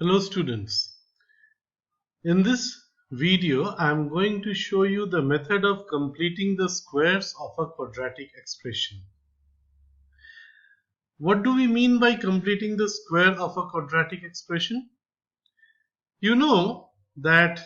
Hello students. In this video I am going to show you the method of completing the squares of a quadratic expression. What do we mean by completing the square of a quadratic expression? You know that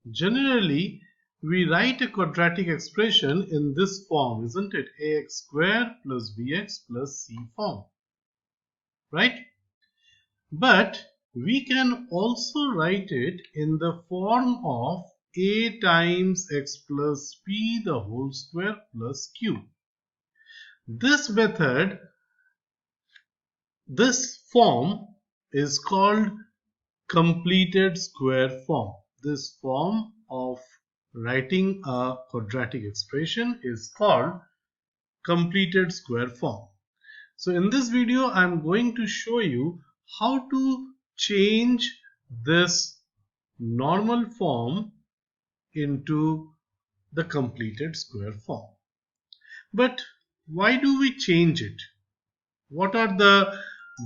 generally we write a quadratic expression in this form, isn't it? Ax square plus bx plus c form, right? But we can also write it in the form of a times x plus p the whole square plus q. This method, this form is called completed square form. This form of writing a quadratic expression is called completed square form. So in this video I am going to show you how to change this normal form into the completed square form. But why do we change it? What are the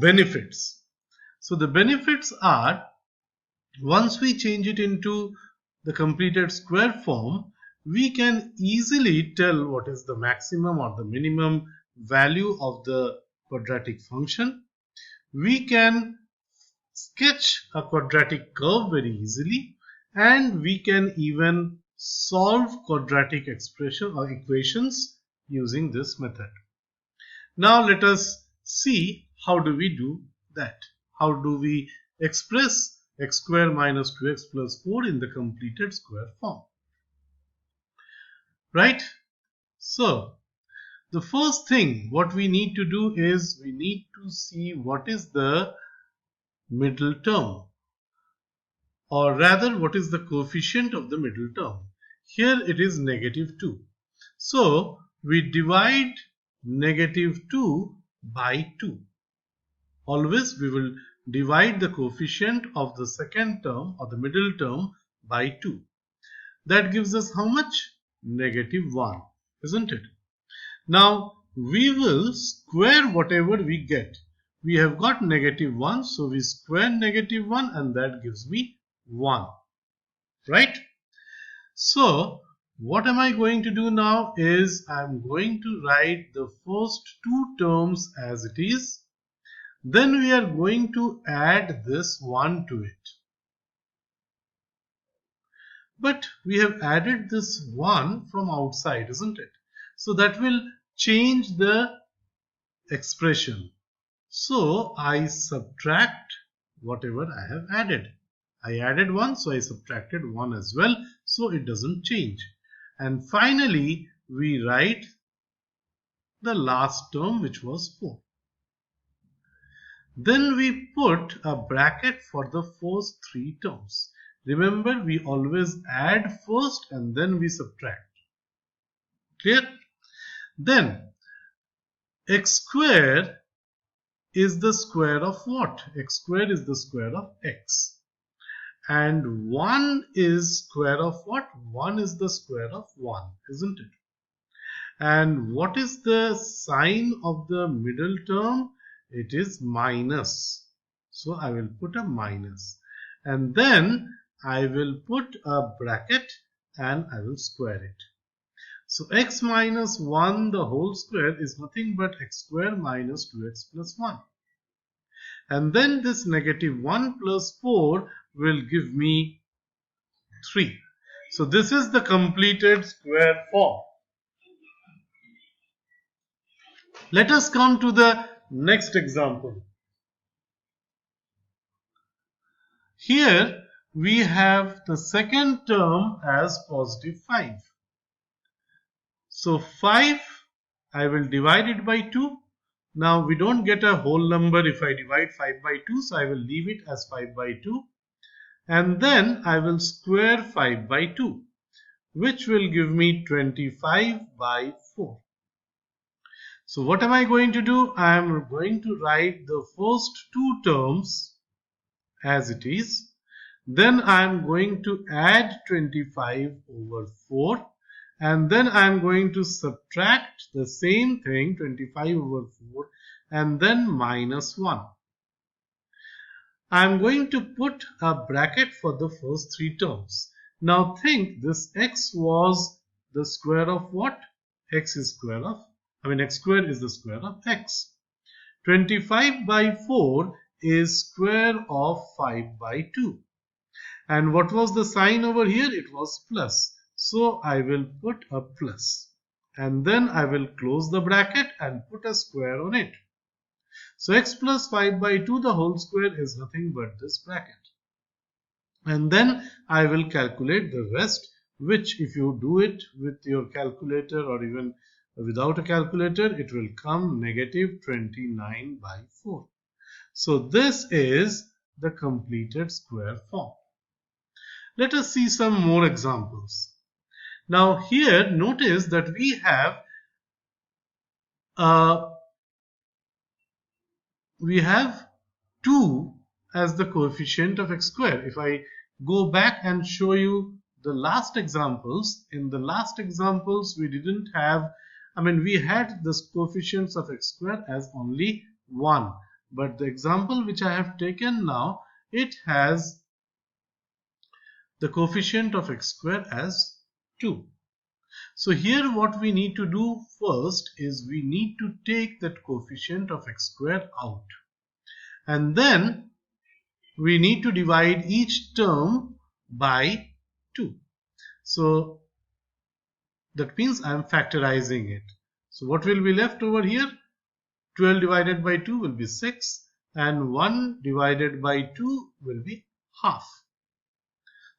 benefits? So the benefits are, once we change it into the completed square form, we can easily tell what is the maximum or the minimum value of the quadratic function. We can sketch a quadratic curve very easily, and we can even solve quadratic expression or equations using this method. Now let us see how do we do that. How do we express x square minus 2x plus 4 in the completed square form, right? So the first thing what we need to do is we need to see what is the middle term, or rather what is the coefficient of the middle term. Here it is negative 2. So we divide negative 2 by 2. Always we will divide the coefficient of the second term or the middle term by 2. That gives us how much? Negative 1, isn't it? Now we will square whatever we get. We have got negative 1, so we square negative 1 and that gives me 1, right? So what am I going to do now is I am going to write the first two terms as it is. Then we are going to add this 1 to it. But we have added this 1 from outside, isn't it? So that will change the expression. So I subtract whatever I have added. I added 1, so I subtracted 1 as well, so it doesn't change. And finally, we write the last term, which was 4. Then we put a bracket for the first three terms. Remember, we always add first and then we subtract. Clear? Then x square is the square of what? X square is the square of x. And 1 is square of what? 1 is the square of 1, isn't it? And what is the sign of the middle term? It is minus. So I will put a minus. And then I will put a bracket and I will square it. So x minus 1 the whole square is nothing but x square minus 2x plus 1. And then this negative 1 plus 4 will give me 3. So this is the completed square form. Let us come to the next example. Here we have the second term as positive 5. So 5, I will divide it by 2. Now we don't get a whole number if I divide 5 by 2, so I will leave it as 5 by 2. And then I will square 5 by 2, which will give me 25 by 4. So what am I going to do? I am going to write the first two terms as it is. Then I am going to add 25 over 4. And then I am going to subtract the same thing, 25 over 4, and then minus 1. I am going to put a bracket for the first three terms. Now think this x was the square of what? X is square of, x square is the square of x. 25 by 4 is square of 5 by 2. And what was the sign over here? It was plus. So I will put a plus. And then I will close the bracket and put a square on it. So x plus 5 by 2 the whole square is nothing but this bracket. And then I will calculate the rest, which if you do it with your calculator or even without a calculator, it will come negative 29 by 4. So this is the completed square form. Let us see some more examples. Now here notice that we have 2 as the coefficient of x square. If I go back and show you the last examples, in the last examples we didn't have, we had the coefficients of x square as only 1. But the example which I have taken now, it has the coefficient of x square as 2. So here what we need to do first is we need to take that coefficient of x square out. And then we need to divide each term by 2. So that means I am factorizing it. So what will be left over here? 12 divided by 2 will be 6 and 1 divided by 2 will be half.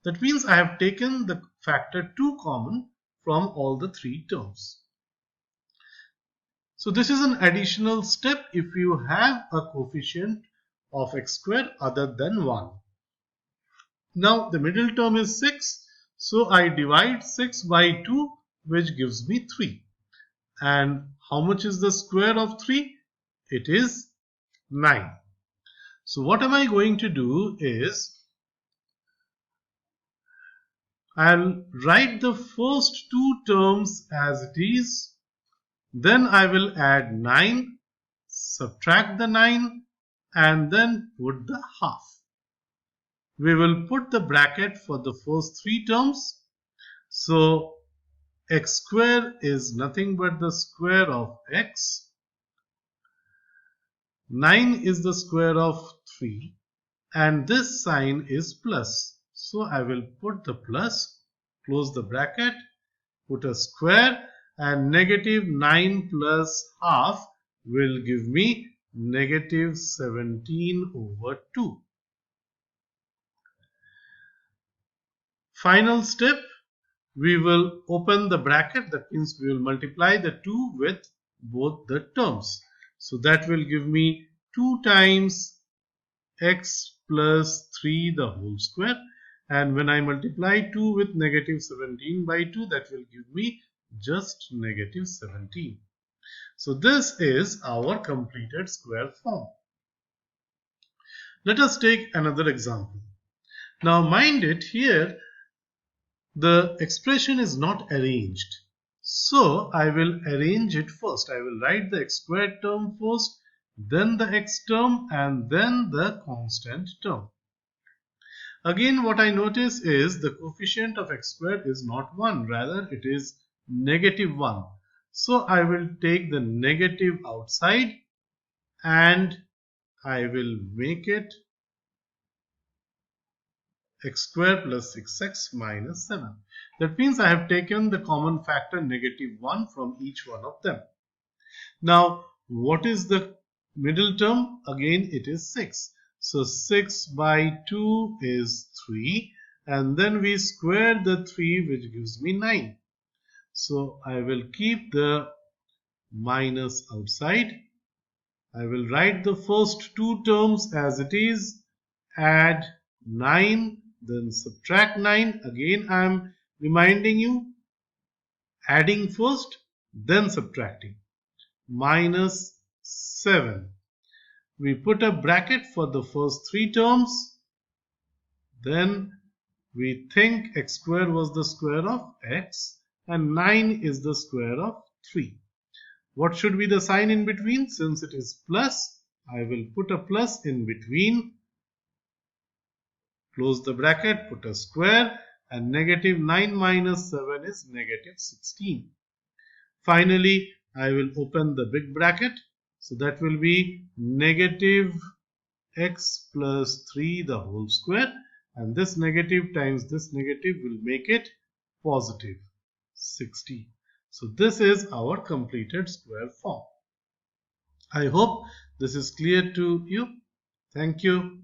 That means I have taken the factor 2 common from all the three terms. So this is an additional step if you have a coefficient of x square other than 1. Now the middle term is 6. So I divide 6 by 2, which gives me 3. And how much is the square of 3? It is 9. So what am I going to do is I'll write the first two terms as it is. Then I will add 9, subtract the 9 and then put the half. We will put the bracket for the first three terms. So x square is nothing but the square of x. 9 is the square of 3 and this sign is plus. So I will put the plus, close the bracket, put a square, and negative 9 plus half will give me negative 17 over 2. Final step, we will open the bracket. That means we will multiply the 2 with both the terms. So that will give me 2 times x plus 3 the whole square. And when I multiply 2 with negative 17 by 2, that will give me just negative 17. So this is our completed square form. Let us take another example. Now mind it, here the expression is not arranged. So I will arrange it first. I will write the x squared term first, then the x term, and then the constant term. Again, what I notice is the coefficient of x squared is not 1, rather it is negative 1. So I will take the negative outside and I will make it x square plus 6x minus 7. That means I have taken the common factor negative 1 from each one of them. Now, what is the middle term? Again, it is 6. So 6 by 2 is 3. And then we square the 3, which gives me 9. So I will keep the minus outside. I will write the first two terms as it is. Add 9, then subtract 9. Again, I am reminding you, adding first, then subtracting. Minus 7. We put a bracket for the first three terms. Then we think x square was the square of x and 9 is the square of 3. What should be the sign in between? Since it is plus, I will put a plus in between. Close the bracket, put a square, and negative 9 minus 7 is negative 16. Finally, I will open the big bracket. So that will be negative x plus 3 the whole square, and this negative times this negative will make it positive 16. So this is our completed square form. I hope this is clear to you. Thank you.